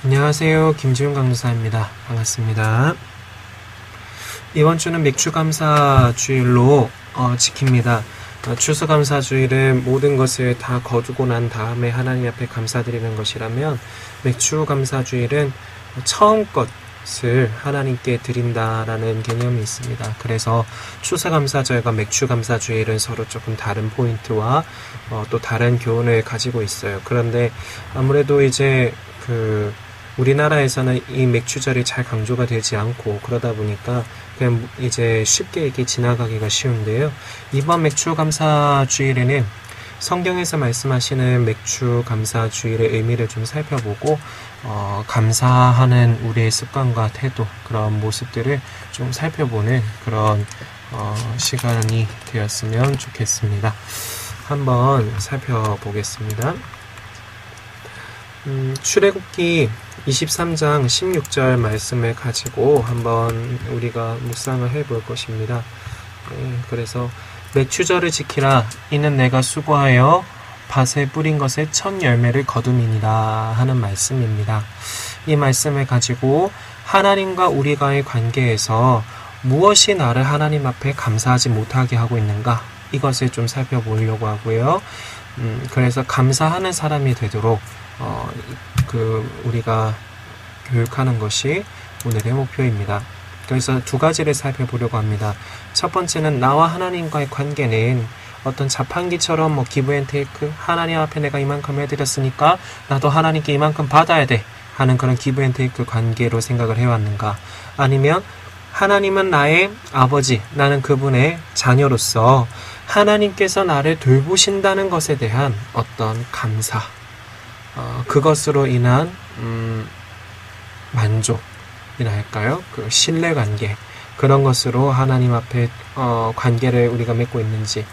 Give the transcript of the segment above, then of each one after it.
안녕하세요. 김지훈 강사입니다. 반갑습니다. 이번 주는 맥추감사 주일로 지킵니다. 추수감사 주일은 모든 것을 다 거두고 난 다음에 하나님 앞에 감사드리는 것이라면, 맥추감사 주일은 처음 것을 하나님께 드린다라는 개념이 있습니다. 그래서 추수감사절과 맥추감사 주일은 서로 조금 다른 포인트와 또 다른 교훈을 가지고 있어요. 그런데 아무래도 이제 우리나라에서는 이 맥추절이 잘 강조가 되지 않고 그러다 보니까 그냥 이제 쉽게 이렇게 지나가기가 쉬운데요. 이번 맥추감사주일에는 성경에서 말씀하시는 맥추감사주일의 의미를 좀 살펴보고 감사하는 우리의 습관과 태도, 그런 모습들을 좀 살펴보는 그런 시간이 되었으면 좋겠습니다. 한번 살펴보겠습니다. 출애굽기 23장 16절 말씀을 가지고 한번 우리가 묵상을 해볼 것입니다. 그래서 맥추절을 지키라. 이는 내가 수고하여 밭에 뿌린 것의 첫 열매를 거둠이니라 하는 말씀입니다. 이 말씀을 가지고 하나님과 우리가의 관계에서 무엇이 나를 하나님 앞에 감사하지 못하게 하고 있는가, 이것을 좀 살펴보려고 하고요. 그래서 감사하는 사람이 되도록 우리가 교육하는 것이 오늘의 목표입니다. 그래서 두 가지를 살펴보려고 합니다. 첫 번째는 나와 하나님과의 관계는 어떤 자판기처럼 기브앤테이크, 하나님 앞에 내가 이만큼 해드렸으니까 나도 하나님께 이만큼 받아야 돼 하는 그런 기브앤테이크 관계로 생각을 해왔는가, 아니면 하나님은 나의 아버지, 나는 그분의 자녀로서 하나님께서 나를 돌보신다는 것에 대한 어떤 감사, 그것으로 인한 만족이라 할까요? 그 신뢰관계, 그런 것으로 하나님 앞에 관계를 우리가 맺고 있는지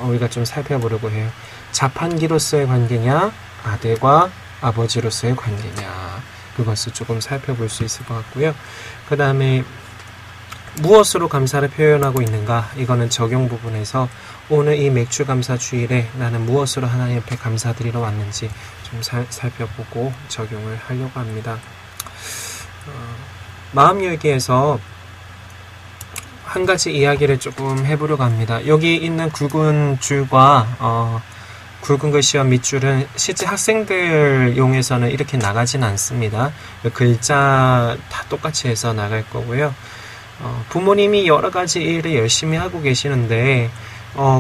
우리가 좀 살펴보려고 해요. 자판기로서의 관계냐, 아들과 아버지로서의 관계냐, 그것을 조금 살펴볼 수 있을 것 같고요. 그 다음에 무엇으로 감사를 표현하고 있는가, 이거는 적용 부분에서 오늘 이 맥추감사 주일에 나는 무엇으로 하나님 앞에 감사드리러 왔는지 좀 살펴보고 적용을 하려고 합니다. 마음열기에서 한 가지 이야기를 조금 해보려고 합니다. 여기 있는 굵은 줄과 굵은 글씨와 밑줄은 실제 학생들 용에서는 이렇게 나가진 않습니다. 글자 다 똑같이 해서 나갈 거고요. 부모님이 여러 가지 일을 열심히 하고 계시는데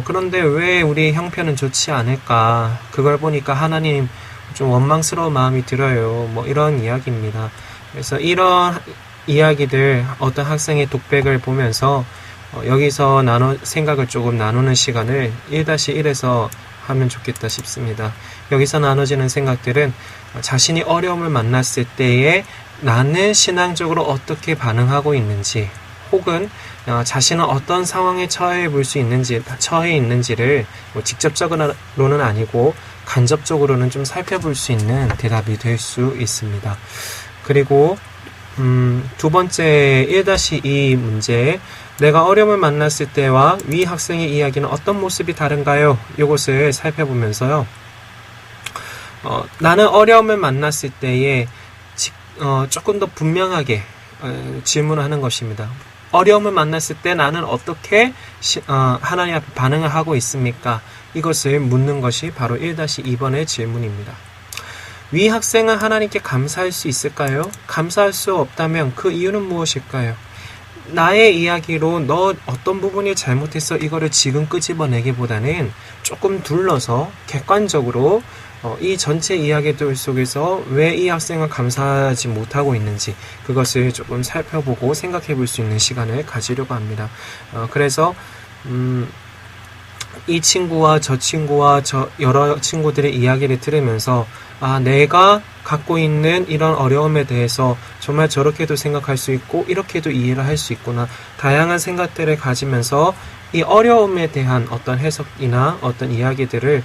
그런데 왜 우리 형편은 좋지 않을까, 그걸 보니까 하나님 좀 원망스러운 마음이 들어요. 이런 이야기입니다. 그래서 이런 이야기들, 어떤 학생의 독백을 보면서 여기서 생각을 조금 나누는 시간을 1-1에서 하면 좋겠다 싶습니다. 여기서 나눠지는 생각들은 자신이 어려움을 만났을 때에 나는 신앙적으로 어떻게 반응하고 있는지, 혹은 자신은 어떤 상황에 처해 있는지를 직접적으로는 아니고 간접적으로는 좀 살펴볼 수 있는 대답이 될 수 있습니다. 그리고 두 번째 1-2 문제, 내가 어려움을 만났을 때와 위 학생의 이야기는 어떤 모습이 다른가요? 이것을 살펴보면서요. 나는 어려움을 만났을 때에 조금 더 분명하게 질문하는 것입니다. 어려움을 만났을 때 나는 어떻게 하나님 앞에 반응을 하고 있습니까? 이것을 묻는 것이 바로 1-2번의 질문입니다. 위 학생은 하나님께 감사할 수 있을까요? 감사할 수 없다면 그 이유는 무엇일까요? 나의 이야기로 너 어떤 부분이 잘못했어, 이거를 지금 끄집어내기보다는 조금 둘러서 객관적으로 이 전체 이야기들 속에서 왜 이 학생은 감사하지 못하고 있는지, 그것을 조금 살펴보고 생각해 볼 수 있는 시간을 가지려고 합니다. 그래서 이 친구와 저 친구와 여러 친구들의 이야기를 들으면서 내가 갖고 있는 이런 어려움에 대해서 정말 저렇게도 생각할 수 있고 이렇게도 이해를 할 수 있구나, 다양한 생각들을 가지면서 이 어려움에 대한 어떤 해석이나 어떤 이야기들을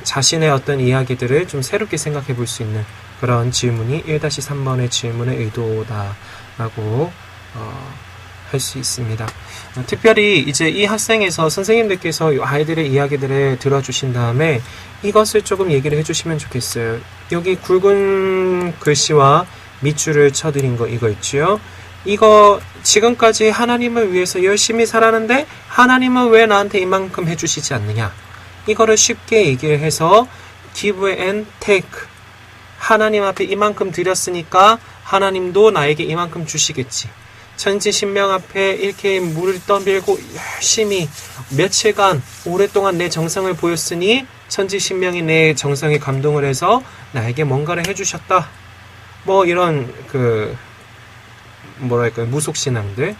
자신의 어떤 이야기들을 좀 새롭게 생각해 볼 수 있는 그런 질문이 1-3번의 질문의 의도다라고 할 수 있습니다. 특별히 이제 이 학생에서 선생님들께서 이 아이들의 이야기들을 들어주신 다음에 이것을 조금 얘기를 해주시면 좋겠어요. 여기 굵은 글씨와 밑줄을 쳐드린 거 이거 있죠. 이거 지금까지 하나님을 위해서 열심히 살았는데 하나님은 왜 나한테 이만큼 해주시지 않느냐. 이거를 쉽게 얘기를 해서 give and take. 하나님 앞에 이만큼 드렸으니까 하나님도 나에게 이만큼 주시겠지. 천지신명 앞에 이렇게 물을 떠밀고 열심히 며칠간 오랫동안 내 정성을 보였으니 천지신명이 내 정성에 감동을 해서 나에게 뭔가를 해주셨다. 뭐 이런 뭐랄까요, 무속신앙들.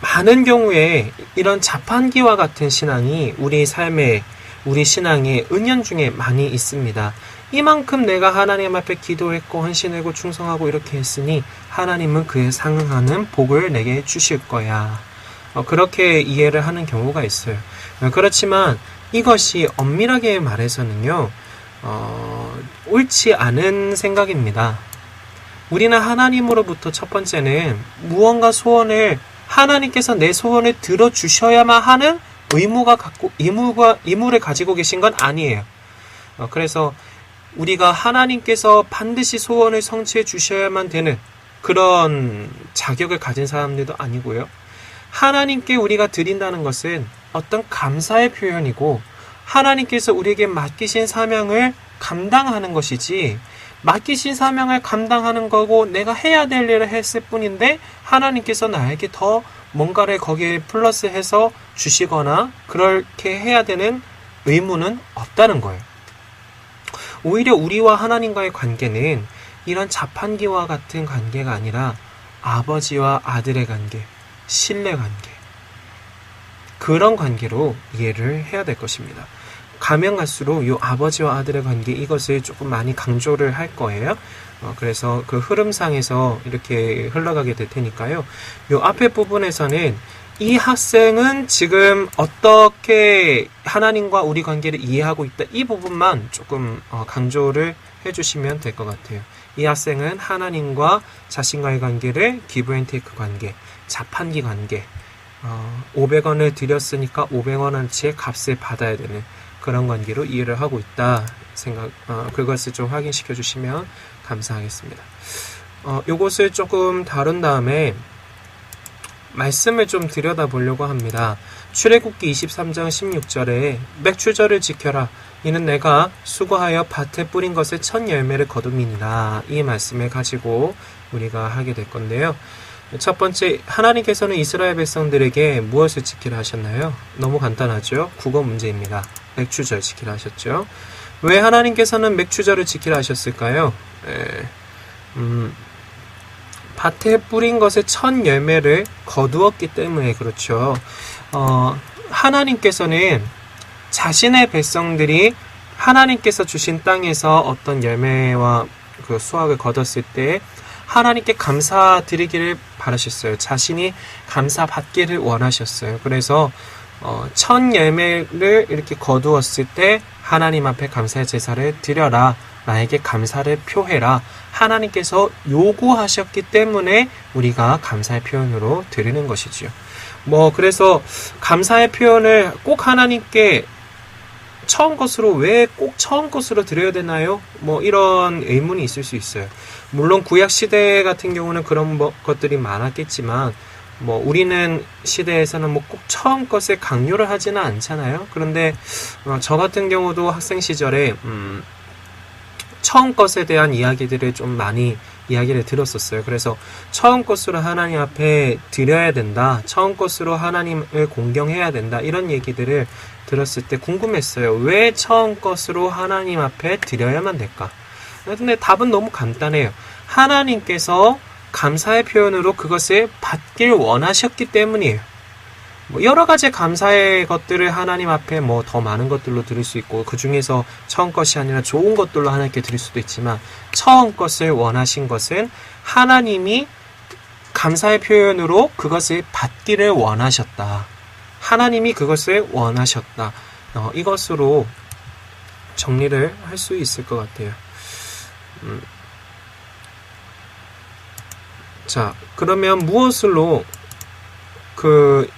많은 경우에 이런 자판기와 같은 신앙이 우리 삶에, 우리 신앙의 은연중에 많이 있습니다. 이만큼 내가 하나님 앞에 기도했고 헌신하고 충성하고 이렇게 했으니 하나님은 그에 상응하는 복을 내게 주실 거야. 그렇게 이해를 하는 경우가 있어요. 그렇지만 이것이 엄밀하게 말해서는요, 옳지 않은 생각입니다. 우리는 하나님으로부터 첫 번째는 무언가 소원을 하나님께서 내 소원을 들어주셔야만 하는 의무를 가지고 계신 건 아니에요. 그래서 우리가 하나님께서 반드시 소원을 성취해 주셔야만 되는 그런 자격을 가진 사람들도 아니고요. 하나님께 우리가 드린다는 것은 어떤 감사의 표현이고 하나님께서 우리에게 맡기신 사명을 감당하는 것이지, 맡기신 사명을 감당하는 거고 내가 해야 될 일을 했을 뿐인데 하나님께서 나에게 더 뭔가를 거기에 플러스해서 주시거나 그렇게 해야 되는 의무는 없다는 거예요. 오히려 우리와 하나님과의 관계는 이런 자판기와 같은 관계가 아니라 아버지와 아들의 관계, 신뢰 관계, 그런 관계로 이해를 해야 될 것입니다. 가면 갈수록 이 아버지와 아들의 관계, 이것을 조금 많이 강조를 할 거예요. 그래서 그 흐름상에서 이렇게 흘러가게 될 테니까요. 이 앞에 부분에서는 이 학생은 지금 어떻게 하나님과 우리 관계를 이해하고 있다, 이 부분만 조금 강조를 해주시면 될 것 같아요. 이 학생은 하나님과 자신과의 관계를 give and take 관계, 자판기 관계, 500원을 드렸으니까 500원어치의 값을 받아야 되는 그런 관계로 이해를 하고 있다 그것을 좀 확인시켜 주시면 감사하겠습니다. 요것을 조금 다룬 다음에 말씀을 좀 들여다보려고 합니다. 출애굽기 23장 16절에 맥추절을 지켜라. 이는 내가 수고하여 밭에 뿌린 것의 첫 열매를 거둠이니라. 이 말씀을 가지고 우리가 하게 될 건데요. 첫 번째, 하나님께서는 이스라엘 백성들에게 무엇을 지키라 하셨나요? 너무 간단하죠? 국어 문제입니다. 맥추절 지키라 하셨죠? 왜 하나님께서는 맥추절을 지키라 하셨을까요? 밭에 뿌린 것의 첫 열매를 거두었기 때문에 그렇죠. 하나님께서는 자신의 백성들이 하나님께서 주신 땅에서 어떤 열매와 그 수확을 거뒀을 때 하나님께 감사드리기를 바라셨어요. 자신이 감사받기를 원하셨어요. 그래서 첫 열매를 이렇게 거두었을 때 하나님 앞에 감사의 제사를 드려라. 나에게 감사를 표해라. 하나님께서 요구하셨기 때문에 우리가 감사의 표현으로 드리는 것이지요. 그래서 감사의 표현을 꼭 하나님께 처음 것으로, 왜 꼭 처음 것으로 드려야 되나요? 이런 의문이 있을 수 있어요. 물론 구약 시대 같은 경우는 그런 것들이 많았겠지만 우리는 시대에서는 꼭 처음 것에 강요를 하지는 않잖아요. 그런데 저 같은 경우도 학생 시절에 처음 것에 대한 이야기들을 좀 많이 이야기를 들었었어요. 그래서 처음 것으로 하나님 앞에 드려야 된다, 처음 것으로 하나님을 공경해야 된다, 이런 얘기들을 들었을 때 궁금했어요. 왜 처음 것으로 하나님 앞에 드려야만 될까? 근데 답은 너무 간단해요. 하나님께서 감사의 표현으로 그것을 받길 원하셨기 때문이에요. 여러 가지 감사의 것들을 하나님 앞에 더 많은 것들로 드릴 수 있고, 그 중에서 처음 것이 아니라 좋은 것들로 하나님께 드릴 수도 있지만, 처음 것을 원하신 것은 하나님이 감사의 표현으로 그것을 받기를 원하셨다. 하나님이 그것을 원하셨다. 이것으로 정리를 할 수 있을 것 같아요. 자, 그러면 무엇으로 그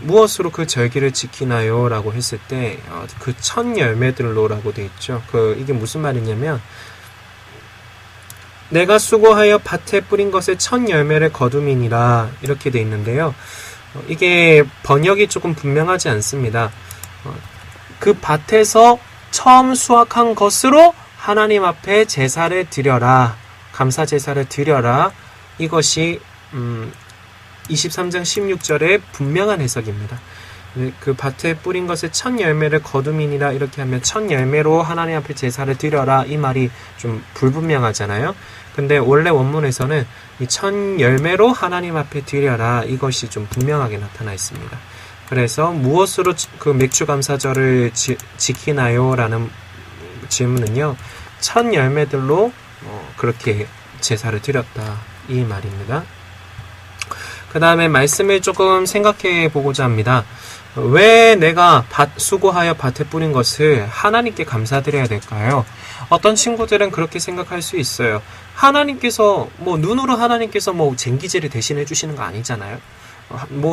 절기를 지키나요? 라고 했을 때, 그 첫 열매들로 라고 돼 있죠. 이게 무슨 말이냐면, 내가 수고하여 밭에 뿌린 것의 첫 열매를 거둠이니라. 이렇게 돼 있는데요. 이게 번역이 조금 분명하지 않습니다. 그 밭에서 처음 수확한 것으로 하나님 앞에 제사를 드려라. 감사 제사를 드려라. 이것이 23장 16절의 분명한 해석입니다. 그 밭에 뿌린 것의 첫 열매를 거둠이니라 이렇게 하면 첫 열매로 하나님 앞에 제사를 드려라 이 말이 좀 불분명하잖아요. 근데 원래 원문에서는 이 첫 열매로 하나님 앞에 드려라 이것이 좀 분명하게 나타나 있습니다. 그래서 무엇으로 그 맥주 감사절을 지키나요? 라는 질문은요. 첫 열매들로 그렇게 제사를 드렸다 이 말입니다. 그 다음에 말씀을 조금 생각해 보고자 합니다. 왜 내가 수고하여 밭에 뿌린 것을 하나님께 감사드려야 될까요? 어떤 친구들은 그렇게 생각할 수 있어요. 하나님께서 눈으로 하나님께서 쟁기제를 대신해 주시는 거 아니잖아요.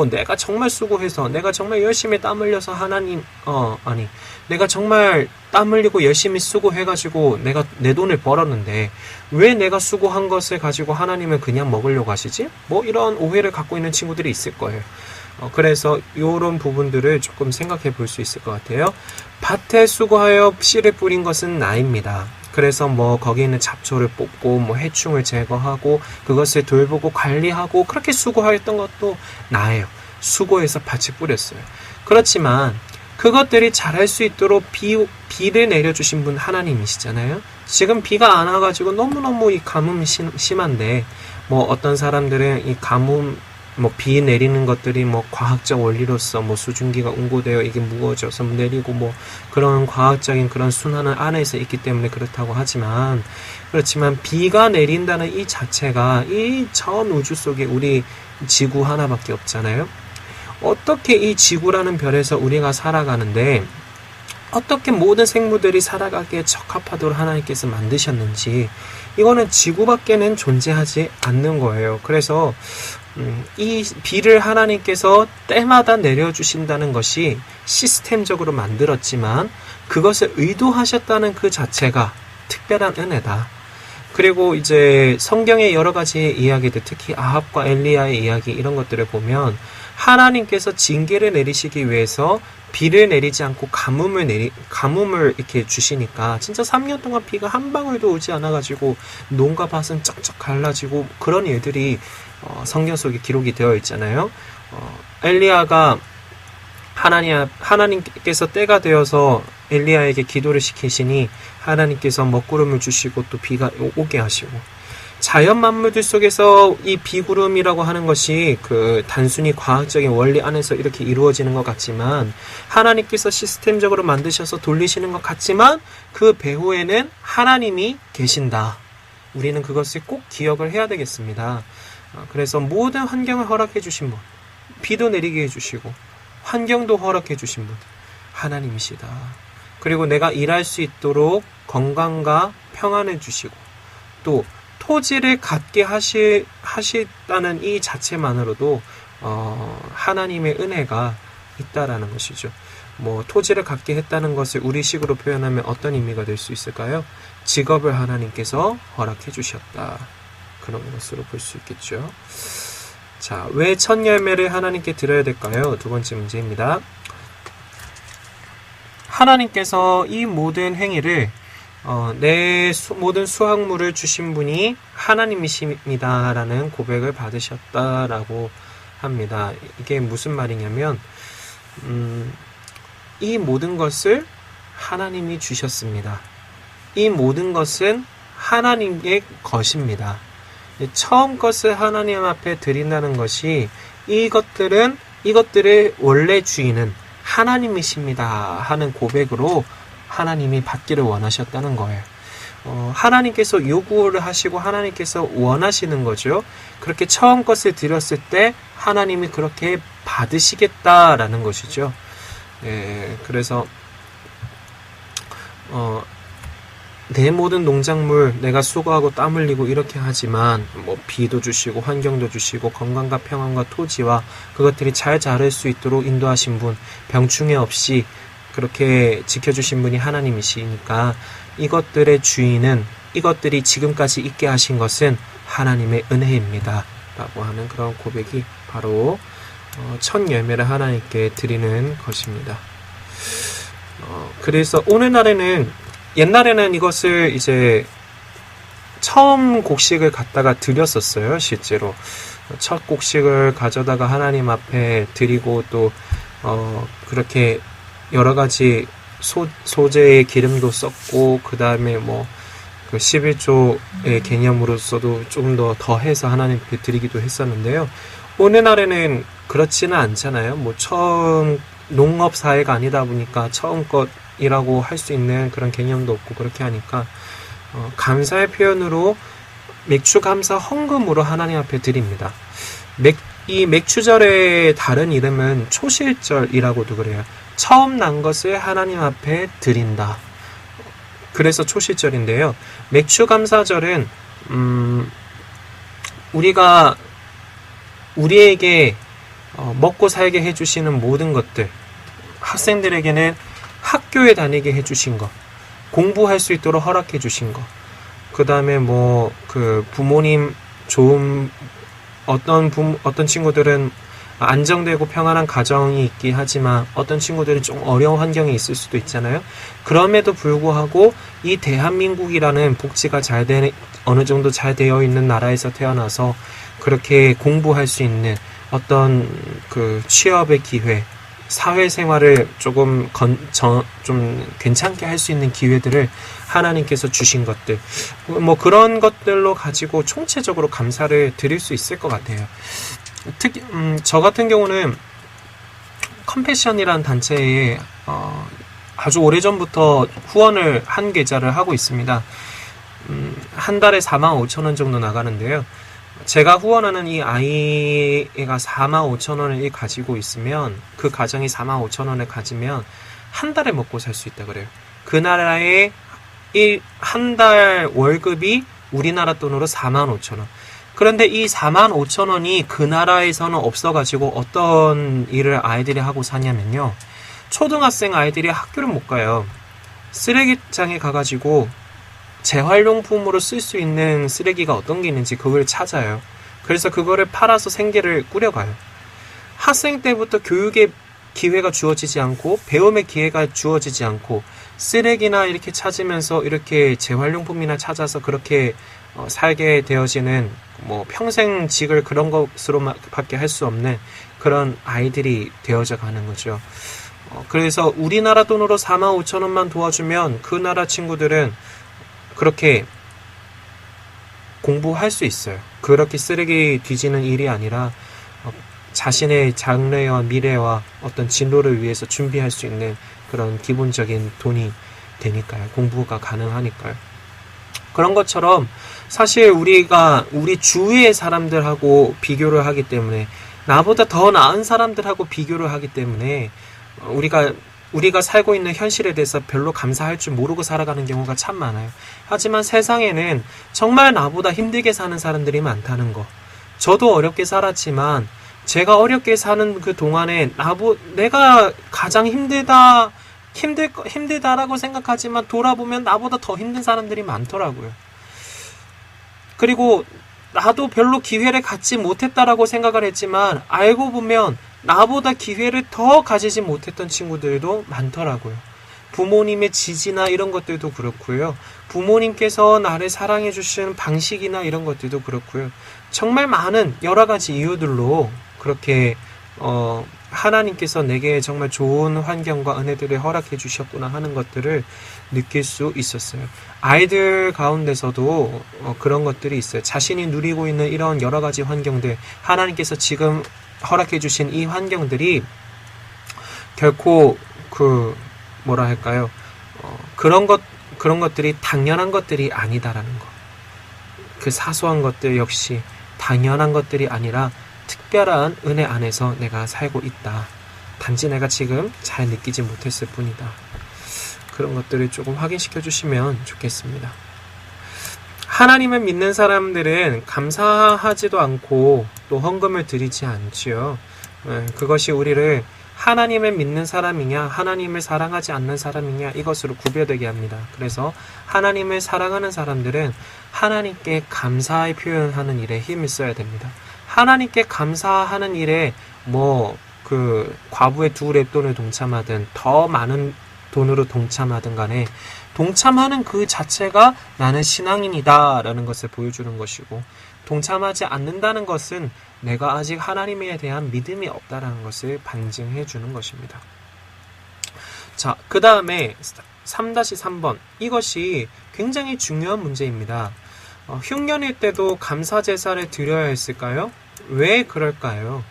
내가 정말 수고해서 내가 정말 열심히 땀 흘려서 내가 정말 땀 흘리고 열심히 수고해가지고 내가 내 돈을 벌었는데 왜 내가 수고한 것을 가지고 하나님은 그냥 먹으려고 하시지? 이런 오해를 갖고 있는 친구들이 있을 거예요. 그래서 이런 부분들을 조금 생각해 볼 수 있을 것 같아요. 밭에 수고하여 씨를 뿌린 것은 나입니다. 그래서 거기에 있는 잡초를 뽑고 해충을 제거하고 그것을 돌보고 관리하고 그렇게 수고하였던 것도 나예요. 수고해서 밭에 뿌렸어요. 그렇지만 그것들이 자랄 수 있도록 비를 내려주신 분 하나님이시잖아요. 지금 비가 안 와가지고 너무너무 이 가뭄이 심한데 어떤 사람들은 이 가뭄 비 내리는 것들이 과학적 원리로서 수증기가 응고되어 이게 무거워져서 내리고 그런 과학적인 그런 순환은 안에서 있기 때문에 그렇다고 하지만 그렇지만 비가 내린다는 이 자체가 이 전 우주 속에 우리 지구 하나밖에 없잖아요. 어떻게 이 지구라는 별에서 우리가 살아가는데 어떻게 모든 생물들이 살아가기에 적합하도록 하나님께서 만드셨는지 이거는 지구밖에는 존재하지 않는 거예요. 그래서 이 비를 하나님께서 때마다 내려주신다는 것이 시스템적으로 만들었지만 그것을 의도하셨다는 그 자체가 특별한 은혜다. 그리고 이제 성경의 여러 가지 이야기들, 특히 아합과 엘리야의 이야기 이런 것들을 보면 하나님께서 징계를 내리시기 위해서 비를 내리지 않고 가뭄을 이렇게 주시니까 진짜 3년 동안 비가 한 방울도 오지 않아가지고 농가 밭은 쩍쩍 갈라지고 그런 일들이 성경 속에 기록이 되어 있잖아요. 엘리야가 하나님께서 때가 되어서 엘리야에게 기도를 시키시니 하나님께서 먹구름을 주시고 또 비가 오게 하시고 자연 만물들 속에서 이 비구름이라고 하는 것이 그 단순히 과학적인 원리 안에서 이렇게 이루어지는 것 같지만 하나님께서 시스템적으로 만드셔서 돌리시는 것 같지만 그 배후에는 하나님이 계신다. 우리는 그것을 꼭 기억을 해야 되겠습니다. 그래서 모든 환경을 허락해 주신 분, 비도 내리게 해주시고 환경도 허락해 주신 분 하나님이시다. 그리고 내가 일할 수 있도록 건강과 평안을 주시고 또 토지를 갖게 하시다는 이 자체만으로도 하나님의 은혜가 있다라는 것이죠. 토지를 갖게 했다는 것을 우리식으로 표현하면 어떤 의미가 될 수 있을까요? 직업을 하나님께서 허락해 주셨다. 그런 것으로 볼 수 있겠죠. 자, 왜 첫 열매를 하나님께 드려야 될까요? 두 번째 문제입니다. 하나님께서 이 모든 행위를 내 모든 수확물을 주신 분이 하나님이십니다 라는 고백을 받으셨다라고 합니다. 이게 무슨 말이냐면 이 모든 것을 하나님이 주셨습니다. 이 모든 것은 하나님의 것입니다. 처음 것을 하나님 앞에 드린다는 것이 이것들의 원래 주인은 하나님이십니다 하는 고백으로 하나님이 받기를 원하셨다는 거예요. 하나님께서 요구를 하시고 하나님께서 원하시는 거죠. 그렇게 처음 것을 드렸을 때 하나님이 그렇게 받으시겠다라는 것이죠. 그래서 내 모든 농작물 내가 수고하고 땀 흘리고 이렇게 하지만 뭐 비도 주시고 환경도 주시고 건강과 평안과 토지와 그것들이 잘 자랄 수 있도록 인도하신 분, 병충해 없이 그렇게 지켜주신 분이 하나님이시니까 이것들의 주인은, 이것들이 지금까지 있게 하신 것은 하나님의 은혜입니다 라고 하는 그런 고백이 바로 첫 열매를 하나님께 드리는 것입니다. 그래서 오늘날에는, 옛날에는 이것을 이제 처음 곡식을 갖다가 드렸었어요. 실제로 첫 곡식을 가져다가 하나님 앞에 드리고 또 그렇게 여러 가지 소재의 기름도 썼고 그 다음에 뭐 그 11조의 개념으로서도 조금 더 해서 하나님께 드리기도 했었는데요. 오늘날에는 그렇지는 않잖아요. 뭐 처음 농업 사회가 아니다 보니까 처음 것이라고 할 수 있는 그런 개념도 없고 그렇게 하니까 감사의 표현으로 맥주 감사 헌금으로 하나님 앞에 드립니다. 이 맥추절의 다른 이름은 초실절이라고도 그래요. 처음 난 것을 하나님 앞에 드린다. 그래서 초실절인데요. 맥추감사절은 우리가 우리에게 먹고 살게 해주시는 모든 것들, 학생들에게는 학교에 다니게 해주신 것, 공부할 수 있도록 허락해 주신 것, 그 다음에 뭐 그 부모님 좋은 어떤 친구들은 안정되고 평안한 가정이 있긴 하지만 어떤 친구들은 좀 어려운 환경이 있을 수도 있잖아요. 그럼에도 불구하고 이 대한민국이라는 복지가 어느 정도 잘 되어 있는 나라에서 태어나서 그렇게 공부할 수 있는 어떤 그 취업의 기회, 사회생활을 좀 괜찮게 할 수 있는 기회들을 하나님께서 주신 것들, 뭐 그런 것들로 가지고 총체적으로 감사를 드릴 수 있을 것 같아요. 특히 저 같은 경우는 컴패션이라는 단체에 아주 오래전부터 후원을 한 계좌를 하고 있습니다. 한 달에 45,000원 정도 나가는데요. 제가 후원하는 이 아이가 45,000원을 가지고 있으면, 그 가정이 45,000원을 가지면 한 달에 먹고 살 수 있다 그래요. 그 나라의 한 달 월급이 우리나라 돈으로 45,000원. 그런데 이 45,000원이 그 나라에서는 없어가지고 어떤 일을 아이들이 하고 사냐면요. 초등학생 아이들이 학교를 못 가요. 쓰레기장에 가가지고 재활용품으로 쓸 수 있는 쓰레기가 어떤 게 있는지 그걸 찾아요. 그래서 그거를 팔아서 생계를 꾸려가요. 학생 때부터 교육의 기회가 주어지지 않고 배움의 기회가 주어지지 않고 쓰레기나 이렇게 찾으면서 이렇게 재활용품이나 찾아서 그렇게 살게 되어지는, 뭐 평생직을 그런 것으로밖에 할 수 없는 그런 아이들이 되어져 가는 거죠. 그래서 우리나라 돈으로 45,000원만 도와주면 그 나라 친구들은 그렇게 공부할 수 있어요. 그렇게 쓰레기 뒤지는 일이 아니라 자신의 장래와 미래와 어떤 진로를 위해서 준비할 수 있는 그런 기본적인 돈이 되니까요. 공부가 가능하니까요. 그런 것처럼 사실 우리 주위의 사람들하고 비교를 하기 때문에, 나보다 더 나은 사람들하고 비교를 하기 때문에 우리가 살고 있는 현실에 대해서 별로 감사할 줄 모르고 살아가는 경우가 참 많아요. 하지만 세상에는 정말 나보다 힘들게 사는 사람들이 많다는 거. 저도 어렵게 살았지만 제가 어렵게 사는 그 동안에 내가 가장 힘들다라고 생각하지만 돌아보면 나보다 더 힘든 사람들이 많더라고요. 그리고 나도 별로 기회를 갖지 못했다라고 생각을 했지만 알고 보면 나보다 기회를 더 가지지 못했던 친구들도 많더라고요. 부모님의 지지나 이런 것들도 그렇고요. 부모님께서 나를 사랑해 주시는 방식이나 이런 것들도 그렇고요. 정말 많은 여러 가지 이유들로 그렇게 하나님께서 내게 정말 좋은 환경과 은혜들을 허락해 주셨구나 하는 것들을 느낄 수 있었어요. 아이들 가운데서도 그런 것들이 있어요. 자신이 누리고 있는 이런 여러 가지 환경들, 하나님께서 지금 허락해 주신 이 환경들이 결코 그런 것들이 당연한 것들이 아니다라는 것. 그 사소한 것들 역시 당연한 것들이 아니라 특별한 은혜 안에서 내가 살고 있다. 단지 내가 지금 잘 느끼지 못했을 뿐이다. 그런 것들을 조금 확인시켜 주시면 좋겠습니다. 하나님을 믿는 사람들은 감사하지도 않고 또 헌금을 드리지 않지요. 그것이 우리를 하나님을 믿는 사람이냐 하나님을 사랑하지 않는 사람이냐 이것으로 구별되게 합니다. 그래서 하나님을 사랑하는 사람들은 하나님께 감사의 표현하는 일에 힘을 써야 됩니다. 하나님께 감사하는 일에 과부의 2렙돈을 동참하든 더 많은 돈으로 동참하든 간에 동참하는 그 자체가 나는 신앙인이다 라는 것을 보여주는 것이고, 동참하지 않는다는 것은 내가 아직 하나님에 대한 믿음이 없다라는 것을 반증해 주는 것입니다. 자, 그 다음에 3-3번, 이것이 굉장히 중요한 문제입니다. 흉년일 때도 감사제사를 드려야 했을까요? 왜 그럴까요?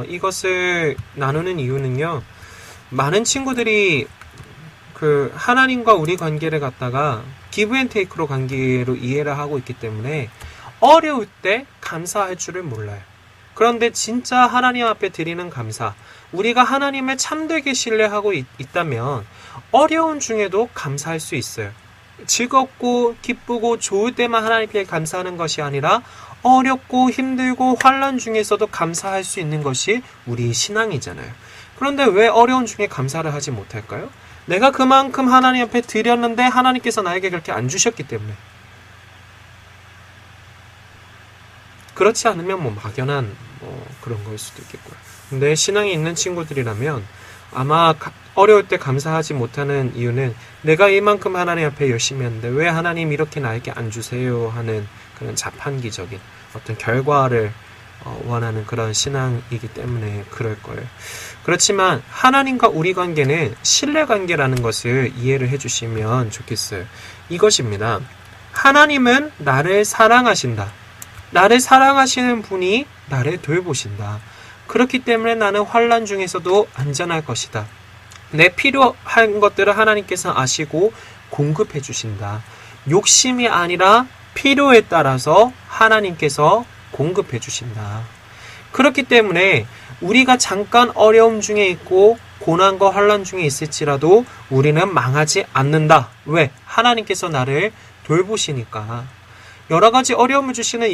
이것을 나누는 이유는요, 많은 친구들이 하나님과 우리 관계를 갖다가 기브앤테이크로 관계로 이해를 하고 있기 때문에 어려울 때 감사할 줄을 몰라요. 그런데 진짜 하나님 앞에 드리는 감사, 우리가 하나님을 참되게 신뢰하고 있다면 어려운 중에도 감사할 수 있어요. 즐겁고 기쁘고 좋을 때만 하나님께 감사하는 것이 아니라 어렵고 힘들고 환난 중에서도 감사할 수 있는 것이 우리 신앙이잖아요. 그런데 왜 어려운 중에 감사를 하지 못할까요? 내가 그만큼 하나님 앞에 드렸는데 하나님께서 나에게 그렇게 안 주셨기 때문에. 그렇지 않으면 막연한 그런 걸 수도 있겠고요. 근데 신앙이 있는 친구들이라면 아마 어려울 때 감사하지 못하는 이유는 내가 이만큼 하나님 앞에 열심히 했는데 왜 하나님 이렇게 나에게 안 주세요 하는 그런 자판기적인 어떤 결과를 원하는 그런 신앙이기 때문에 그럴 거예요. 그렇지만 하나님과 우리 관계는 신뢰관계라는 것을 이해를 해주시면 좋겠어요. 이것입니다. 하나님은 나를 사랑하신다. 나를 사랑하시는 분이 나를 돌보신다. 그렇기 때문에 나는 환난 중에서도 안전할 것이다. 내 필요한 것들을 하나님께서 아시고 공급해 주신다. 욕심이 아니라 필요에 따라서 하나님께서 공급해 주신다. 그렇기 때문에 우리가 잠깐 어려움 중에 있고 고난과 환난 중에 있을지라도 우리는 망하지 않는다. 왜? 하나님께서 나를 돌보시니까. 여러 가지 어려움을 주시는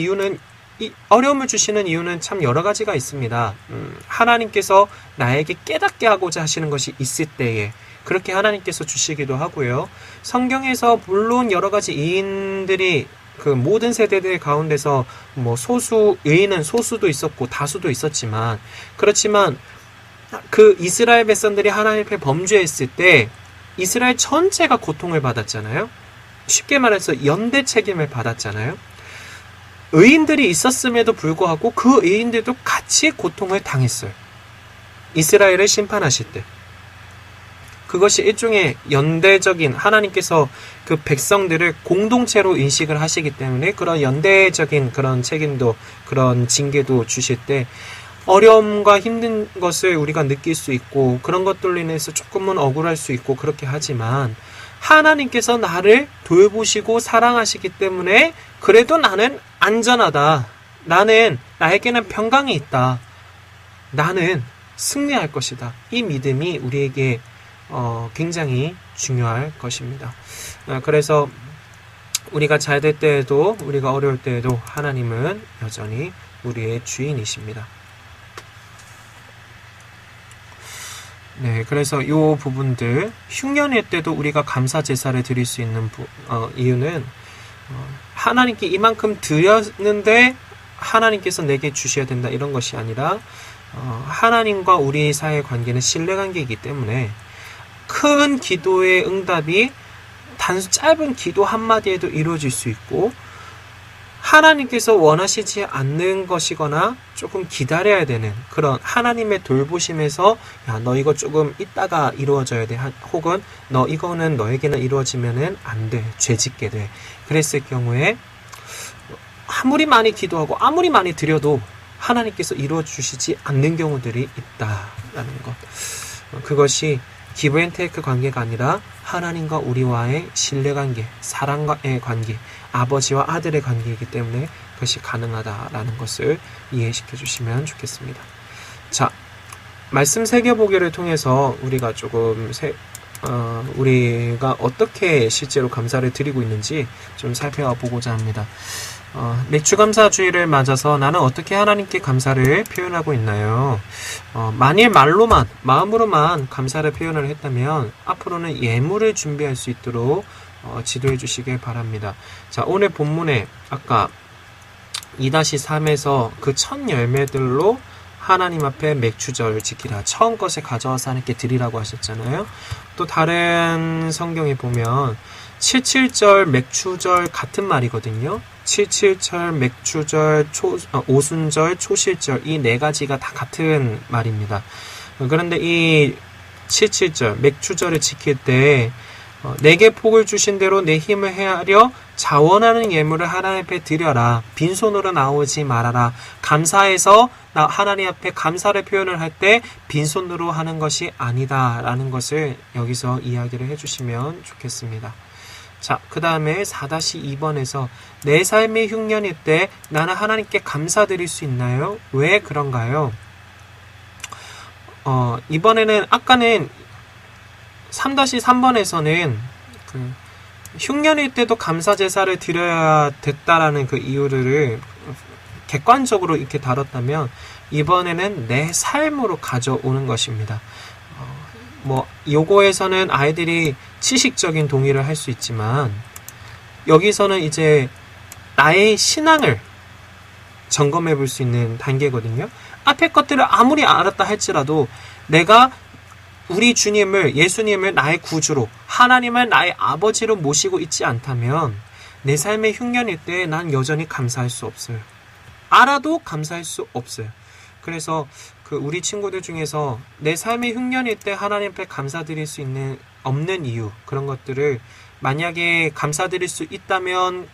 이유는 참 여러 가지가 있습니다. 하나님께서 나에게 깨닫게 하고자 하시는 것이 있을 때에 그렇게 하나님께서 주시기도 하고요. 성경에서 물론 여러 가지 이인들이 모든 세대들 가운데서 의인은 소수도 있었고 다수도 있었지만, 그렇지만 이스라엘 백성들이 하나님 앞에 범죄했을 때 이스라엘 전체가 고통을 받았잖아요. 쉽게 말해서 연대 책임을 받았잖아요. 의인들이 있었음에도 불구하고 그 의인들도 같이 고통을 당했어요. 이스라엘을 심판하실 때. 그것이 일종의 연대적인, 하나님께서 그 백성들을 공동체로 인식을 하시기 때문에 그런 연대적인 그런 책임도, 그런 징계도 주실 때 어려움과 힘든 것을 우리가 느낄 수 있고 그런 것들로 인해서 조금은 억울할 수 있고 그렇게 하지만 하나님께서 나를 돌보시고 사랑하시기 때문에 그래도 나는 안전하다. 나에게는 평강이 있다. 나는 승리할 것이다. 이 믿음이 우리에게 굉장히 중요할 것입니다. 그래서 우리가 잘 될 때에도 우리가 어려울 때에도 하나님은 여전히 우리의 주인이십니다. 네, 그래서 이 부분들, 흉년일 때도 우리가 감사 제사를 드릴 수 있는 이유는 하나님께 이만큼 드렸는데 하나님께서 내게 주셔야 된다 이런 것이 아니라 하나님과 우리 사이의 관계는 신뢰관계이기 때문에 큰 기도의 응답이 단순 짧은 기도 한마디에도 이루어질 수 있고, 하나님께서 원하시지 않는 것이거나 조금 기다려야 되는 그런 하나님의 돌보심에서 너 이거 조금 이따가 이루어져야 돼, 혹은 너 이거는 너에게는 이루어지면은 안 돼, 죄짓게 돼, 그랬을 경우에 아무리 많이 기도하고 아무리 많이 드려도 하나님께서 이루어주시지 않는 경우들이 있다라는 것. 그것이 기브앤테이크 관계가 아니라 하나님과 우리와의 신뢰관계, 사랑과의 관계, 아버지와 아들의 관계이기 때문에 그것이 가능하다라는 것을 이해시켜 주시면 좋겠습니다. 자, 말씀 새겨보기를 통해서 우리가 조금 우리가 어떻게 실제로 감사를 드리고 있는지 좀 살펴보고자 합니다. 맥주감사주의를 맞아서 나는 어떻게 하나님께 감사를 표현하고 있나요? 만일 말로만, 마음으로만 감사를 표현을 했다면 앞으로는 예물을 준비할 수 있도록 지도해 주시길 바랍니다. 자, 오늘 본문에 아까 2-3에서 그 첫 열매들로 하나님 앞에 맥주절을 지키라. 처음 것에 가져와서 하나님께 드리라고 하셨잖아요. 또 다른 성경에 보면 77절 맥주절 같은 말이거든요. 77절 맥주절 오순절 초실절 이 네 가지가 다 같은 말입니다. 그런데 이 77절 맥주절을 지킬 때 내게 복을 주신 대로 내 힘을 헤아려 자원하는 예물을 하나님 앞에 드려라. 빈손으로 나오지 말아라. 감사해서 하나님 앞에 감사를 표현을 할 때 빈손으로 하는 것이 아니다 라는 것을 여기서 이야기를 해주시면 좋겠습니다. 자, 그 다음에 4-2번에서 내 삶의 흉년일 때 나는 하나님께 감사드릴 수 있나요? 왜 그런가요? 이번에는 아까는 3-3번에서는 흉년일 때도 감사 제사를 드려야 됐다라는 그 이유를 객관적으로 이렇게 다뤘다면 이번에는 내 삶으로 가져오는 것입니다. 요거에서는 아이들이 지식적인 동의를 할 수 있지만 여기서는 이제 나의 신앙을 점검해 볼 수 있는 단계거든요. 앞에 것들을 아무리 알았다 할지라도 내가 우리 주님을, 예수님을 나의 구주로, 하나님을 나의 아버지로 모시고 있지 않다면 내 삶의 흉년일 때 난 여전히 감사할 수 없어요. 알아도 감사할 수 없어요. 그래서 우리 친구들 중에서 내 삶의 흉년일 때 하나님 앞에 감사드릴 수 없는 이유, 그런 것들을 만약에 감사드릴 수 있다면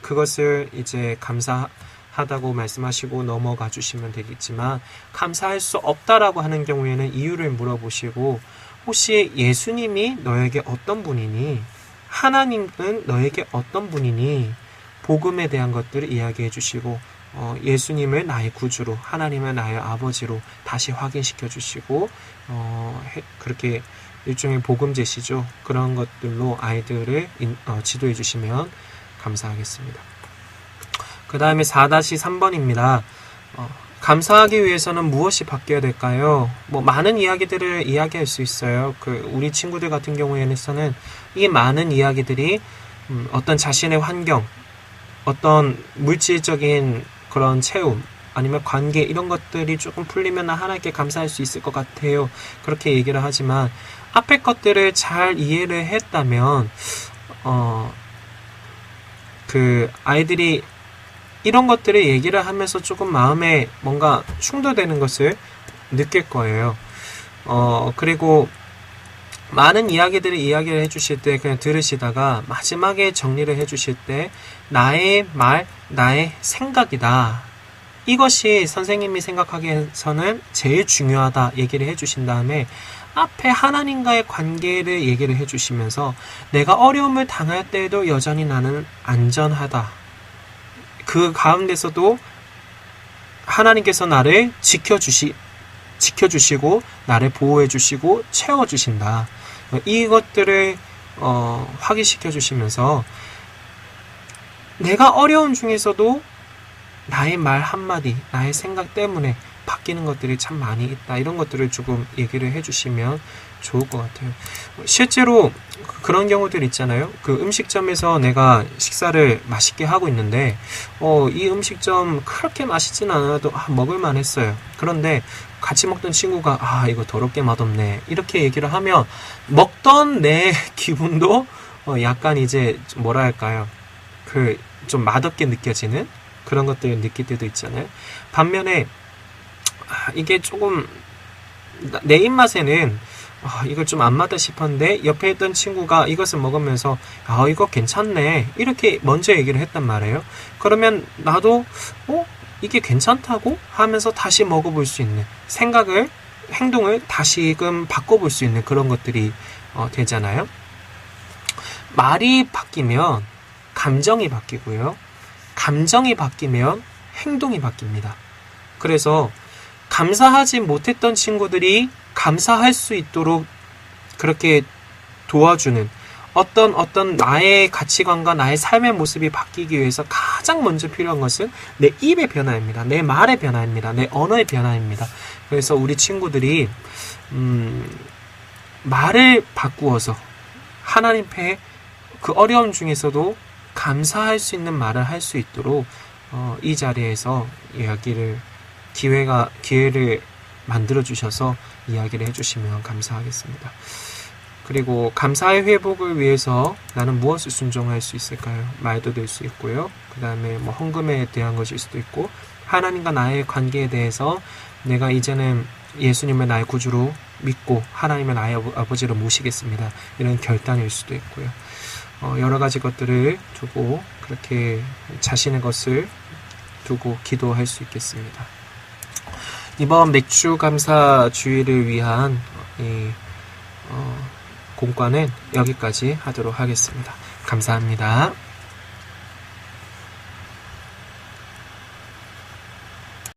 그것을 이제 감사하다고 말씀하시고 넘어가 주시면 되겠지만, 감사할 수 없다라고 하는 경우에는 이유를 물어보시고, 혹시 예수님이 너에게 어떤 분이니? 하나님은 너에게 어떤 분이니? 복음에 대한 것들을 이야기해 주시고, 예수님을 나의 구주로, 하나님을 나의 아버지로 다시 확인시켜 주시고, 그렇게 일종의 복음 제시죠. 그런 것들로 아이들을 지도해 주시면 감사하겠습니다. 그 다음에 4-3번입니다. 감사하기 위해서는 무엇이 바뀌어야 될까요? 많은 이야기들을 이야기할 수 있어요. 우리 친구들 같은 경우에는 이 많은 이야기들이 어떤 자신의 환경, 어떤 물질적인 그런 체험, 아니면 관계, 이런 것들이 조금 풀리면 하나님께 감사할 수 있을 것 같아요. 그렇게 얘기를 하지만 앞에 것들을 잘 이해를 했다면 아이들이 이런 것들을 얘기를 하면서 조금 마음에 뭔가 충돌되는 것을 느낄 거예요. 그리고 많은 이야기들을 이야기를 해주실 때 그냥 들으시다가 마지막에 정리를 해주실 때 나의 말, 나의 생각이다. 이것이 선생님이 생각하기에서는 제일 중요하다 얘기를 해주신 다음에 앞에 하나님과의 관계를 얘기를 해주시면서 내가 어려움을 당할 때에도 여전히 나는 안전하다. 그 가운데서도 하나님께서 나를 지켜주시고 나를 보호해주시고 채워주신다. 이것들을 확인시켜 주시면서 내가 어려움 중에서도 나의 말 한마디, 나의 생각 때문에 바뀌는 것들이 참 많이 있다. 이런 것들을 조금 얘기를 해주시면 좋을 것 같아요. 실제로 그런 경우들 있잖아요. 음식점에서 내가 식사를 맛있게 하고 있는데 이 음식점 그렇게 맛있진 않아도 먹을만 했어요. 그런데 같이 먹던 친구가 이거 더럽게 맛없네 이렇게 얘기를 하면 먹던 내 기분도 약간 이제 뭐랄까요, 좀 맛없게 느껴지는 그런 것들을 느낄 때도 있잖아요. 반면에 이게 조금 내 입맛에는 이걸 좀 안 맞다 싶었는데 옆에 있던 친구가 이것을 먹으면서 이거 괜찮네 이렇게 먼저 얘기를 했단 말이에요. 그러면 나도 이게 괜찮다고 하면서 다시 먹어볼 수 있는 생각을, 행동을 다시금 바꿔볼 수 있는 그런 것들이 되잖아요. 말이 바뀌면 감정이 바뀌고요. 감정이 바뀌면 행동이 바뀝니다. 그래서 감사하지 못했던 친구들이 감사할 수 있도록 그렇게 도와주는 어떤 나의 가치관과 나의 삶의 모습이 바뀌기 위해서 가장 먼저 필요한 것은 내 입의 변화입니다. 내 말의 변화입니다. 내 언어의 변화입니다. 그래서 우리 친구들이 말을 바꾸어서 하나님께 그 어려움 중에서도 감사할 수 있는 말을 할 수 있도록 이 자리에서 기회를 만들어 주셔서 이야기를 해주시면 감사하겠습니다. 그리고 감사의 회복을 위해서 나는 무엇을 순종할 수 있을까요? 말도 될 수 있고요. 그 다음에 뭐 헌금에 대한 것일 수도 있고, 하나님과 나의 관계에 대해서 내가 이제는 예수님을 나의 구주로 믿고 하나님을 나의 아버지로 모시겠습니다. 이런 결단일 수도 있고요. 여러 가지 것들을 두고 그렇게 자신의 것을 두고 기도할 수 있겠습니다. 이번 맥주 감사 주일을 위한 공과는 여기까지 하도록 하겠습니다. 감사합니다.